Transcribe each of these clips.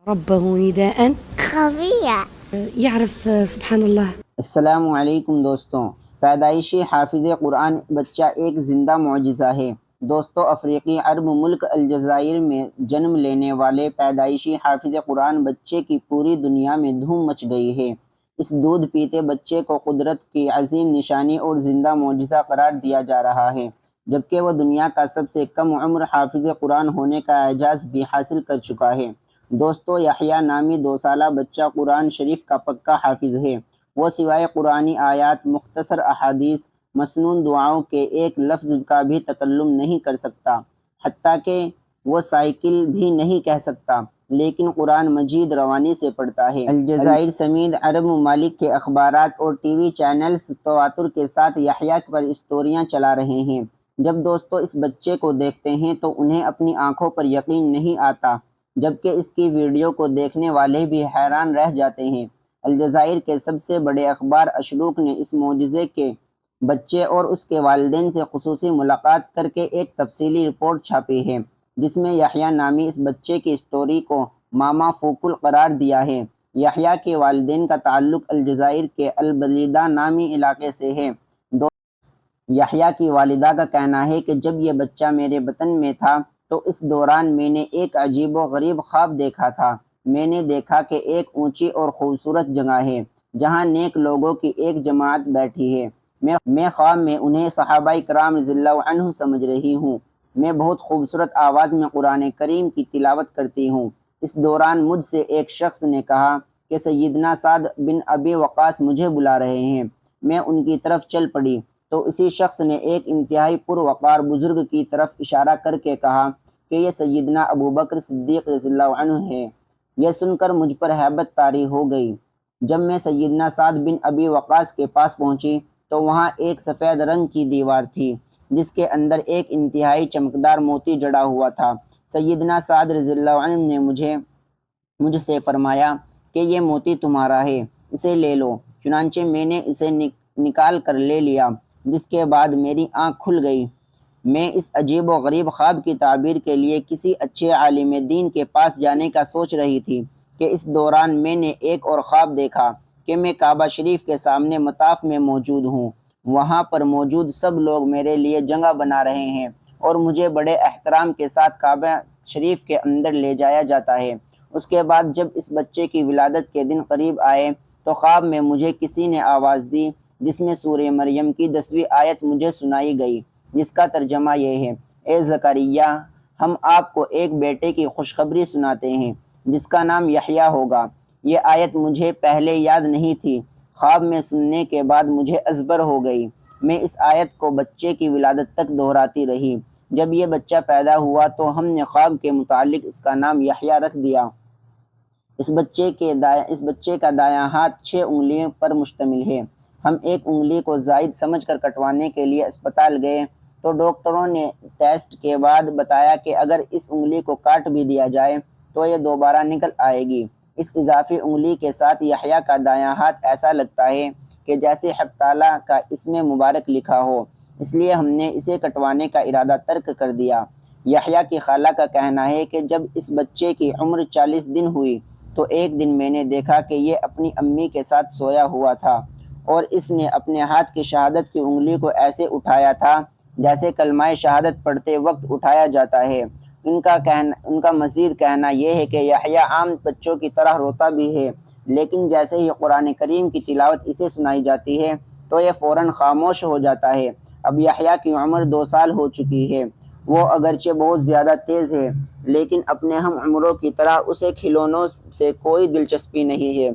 ربه نداء خفية. يعرف سبحان الله. السلام علیکم دوستوں، پیدائشی حافظ قرآن بچہ ایک زندہ معجزہ ہے۔ دوستوں، افریقی عرب ملک الجزائر میں جنم لینے والے پیدائشی حافظ قرآن بچے کی پوری دنیا میں دھوم مچ گئی ہے۔ اس دودھ پیتے بچے کو قدرت کی عظیم نشانی اور زندہ معجزہ قرار دیا جا رہا ہے، جبکہ وہ دنیا کا سب سے کم عمر حافظ قرآن ہونے کا اعزاز بھی حاصل کر چکا ہے۔ دوستو، یحییٰ نامی 2 سالہ بچہ قرآن شریف کا پکا حافظ ہے۔ وہ سوائے قرآنی آیات، مختصر احادیث، مسنون دعاؤں کے ایک لفظ کا بھی تکلم نہیں کر سکتا، حتیٰ کہ وہ سائیکل بھی نہیں کہہ سکتا، لیکن قرآن مجید روانی سے پڑھتا ہے۔ الجزائر سمیت عرب ممالک کے اخبارات اور ٹی وی چینلز تواتر کے ساتھ یحییٰ پر اسٹوریاں چلا رہے ہیں۔ جب دوستو اس بچے کو دیکھتے ہیں تو انہیں اپنی آنکھوں پر یقین نہیں آتا، جبکہ اس کی ویڈیو کو دیکھنے والے بھی حیران رہ جاتے ہیں۔ الجزائر کے سب سے بڑے اخبار اشروق نے اس معجزے کے بچے اور اس کے والدین سے خصوصی ملاقات کر کے ایک تفصیلی رپورٹ چھاپی ہے، جس میں یحییٰ نامی اس بچے کی اسٹوری کو ماما فوکل قرار دیا ہے۔ یحییٰ کے والدین کا تعلق الجزائر کے البلیدہ نامی علاقے سے ہے۔ یحییٰ کی والدہ کا کہنا ہے کہ جب یہ بچہ میرے بطن میں تھا تو اس دوران میں نے ایک عجیب و غریب خواب دیکھا تھا۔ میں نے دیکھا کہ ایک اونچی اور خوبصورت جگہ ہے جہاں نیک لوگوں کی ایک جماعت بیٹھی ہے۔ میں خواب میں انہیں صحابہ کرام رضی اللہ عنہ سمجھ رہی ہوں۔ میں بہت خوبصورت آواز میں قرآن کریم کی تلاوت کرتی ہوں۔ اس دوران مجھ سے ایک شخص نے کہا کہ سیدنا سعد بن ابی وقاص مجھے بلا رہے ہیں۔ میں ان کی طرف چل پڑی تو اسی شخص نے ایک انتہائی پروقار بزرگ کی طرف اشارہ کر کے کہا کہ یہ سیدنا ابوبکر صدیق رضی اللہ عنہ ہے۔ یہ سن کر مجھ پر ہیبت طاری ہو گئی۔ جب میں سیدنا سعد بن ابی وقاص کے پاس پہنچی تو وہاں ایک سفید رنگ کی دیوار تھی جس کے اندر ایک انتہائی چمکدار موتی جڑا ہوا تھا۔ سیدنا سعد رضی اللہ عنہ نے مجھ سے فرمایا کہ یہ موتی تمہارا ہے، اسے لے لو۔ چنانچہ میں نے اسے نکال کر لے لیا، جس کے بعد میری آنکھ کھل گئی۔ میں اس عجیب و غریب خواب کی تعبیر کے لیے کسی اچھے عالم دین کے پاس جانے کا سوچ رہی تھی کہ اس دوران میں نے ایک اور خواب دیکھا کہ میں کعبہ شریف کے سامنے مطاف میں موجود ہوں۔ وہاں پر موجود سب لوگ میرے لیے جگہ بنا رہے ہیں اور مجھے بڑے احترام کے ساتھ کعبہ شریف کے اندر لے جایا جاتا ہے۔ اس کے بعد جب اس بچے کی ولادت کے دن قریب آئے تو خواب میں مجھے کسی نے آواز دی، جس میں سورہ مریم کی 10ویں آیت مجھے سنائی گئی، جس کا ترجمہ یہ ہے: اے زکریا، ہم آپ کو ایک بیٹے کی خوشخبری سناتے ہیں جس کا نام یحییٰ ہوگا۔ یہ آیت مجھے پہلے یاد نہیں تھی، خواب میں سننے کے بعد مجھے ازبر ہو گئی۔ میں اس آیت کو بچے کی ولادت تک دہراتی رہی۔ جب یہ بچہ پیدا ہوا تو ہم نے خواب کے متعلق اس کا نام یحییٰ رکھ دیا۔ اس بچے کا دایاں ہاتھ 6 انگلیوں پر مشتمل ہے۔ ہم ایک انگلی کو زائد سمجھ کر کٹوانے کے لیے اسپتال گئے تو ڈاکٹروں نے ٹیسٹ کے بعد بتایا کہ اگر اس انگلی کو کاٹ بھی دیا جائے تو یہ دوبارہ نکل آئے گی۔ اس اضافی انگلی کے ساتھ یحییٰ کا دایاں ہاتھ ایسا لگتا ہے کہ جیسے حق تعالیٰ کا اسم مبارک لکھا ہو، اس لیے ہم نے اسے کٹوانے کا ارادہ ترک کر دیا۔ یحییٰ کی خالہ کا کہنا ہے کہ جب اس بچے کی عمر 40 دن ہوئی تو ایک دن میں نے دیکھا کہ یہ اپنی امی کے ساتھ سویا ہوا تھا اور اس نے اپنے ہاتھ کی شہادت کی انگلی کو ایسے اٹھایا تھا جیسے کلمہ شہادت پڑھتے وقت اٹھایا جاتا ہے۔ ان کا مزید کہنا یہ ہے کہ یحییٰ عام بچوں کی طرح روتا بھی ہے، لیکن جیسے ہی قرآن کریم کی تلاوت اسے سنائی جاتی ہے تو یہ فوراً خاموش ہو جاتا ہے۔ اب یحییٰ کی عمر 2 سال ہو چکی ہے۔ وہ اگرچہ بہت زیادہ تیز ہے، لیکن اپنے ہم عمروں کی طرح اسے کھلونوں سے کوئی دلچسپی نہیں ہے۔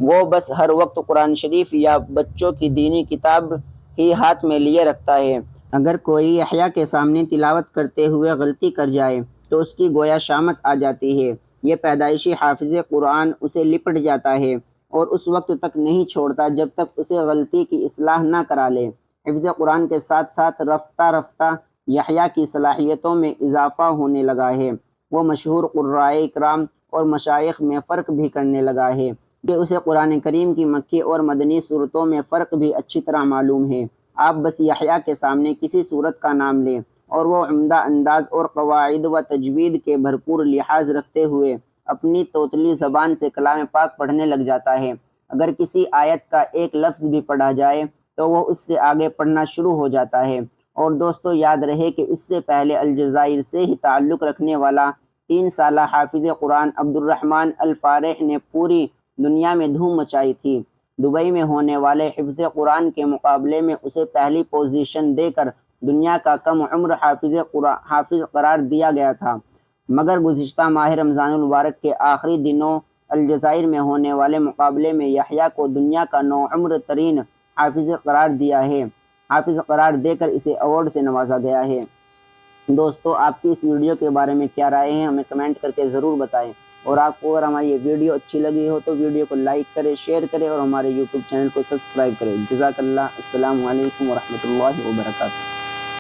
وہ بس ہر وقت قرآن شریف یا بچوں کی دینی کتاب ہی ہاتھ میں لیے رکھتا ہے۔ اگر کوئی یحییٰ کے سامنے تلاوت کرتے ہوئے غلطی کر جائے تو اس کی گویا شامت آ جاتی ہے۔ یہ پیدائشی حافظ قرآن اسے لپٹ جاتا ہے اور اس وقت تک نہیں چھوڑتا جب تک اسے غلطی کی اصلاح نہ کرا لے۔ حفظ قرآن کے ساتھ ساتھ رفتہ رفتہ یحییٰ کی صلاحیتوں میں اضافہ ہونے لگا ہے۔ وہ مشہور قرائے کرام اور مشائخ میں فرق بھی کرنے لگا ہے کہ اسے قرآن کریم کی مکی اور مدنی صورتوں میں فرق بھی اچھی طرح معلوم ہے۔ آپ بس یحییٰ کے سامنے کسی صورت کا نام لیں اور وہ عمدہ انداز اور قواعد و تجوید کے بھرپور لحاظ رکھتے ہوئے اپنی توتلی زبان سے کلام پاک پڑھنے لگ جاتا ہے۔ اگر کسی آیت کا ایک لفظ بھی پڑھا جائے تو وہ اس سے آگے پڑھنا شروع ہو جاتا ہے۔ اور دوستو یاد رہے کہ اس سے پہلے الجزائر سے ہی تعلق رکھنے والا 3 سالہ حافظ قرآن عبد الرحمن الفارح نے پوری دنیا میں دھوم مچائی تھی۔ دبئی میں ہونے والے حفظ قرآن کے مقابلے میں اسے پہلی پوزیشن دے کر دنیا کا کم عمر حافظ قرار دیا گیا تھا، مگر گزشتہ ماہ رمضان المبارک کے آخری دنوں الجزائر میں ہونے والے مقابلے میں یحییٰ کو دنیا کا نوعمر ترین حافظ قرار دے کر اسے ایوارڈ سے نوازا گیا ہے۔ دوستو آپ کی اس ویڈیو کے بارے میں کیا رائے ہیں ہمیں کمنٹ کر کے ضرور بتائیں، اور آپ کو اگر ہماری یہ ویڈیو اچھی لگی ہو تو ویڈیو کو لائک کریں، شیئر کریں اور ہمارے یوٹیوب چینل کو سبسکرائب کریں۔ جزاک اللہ۔ السلام علیکم ورحمۃ اللہ وبرکاتہ۔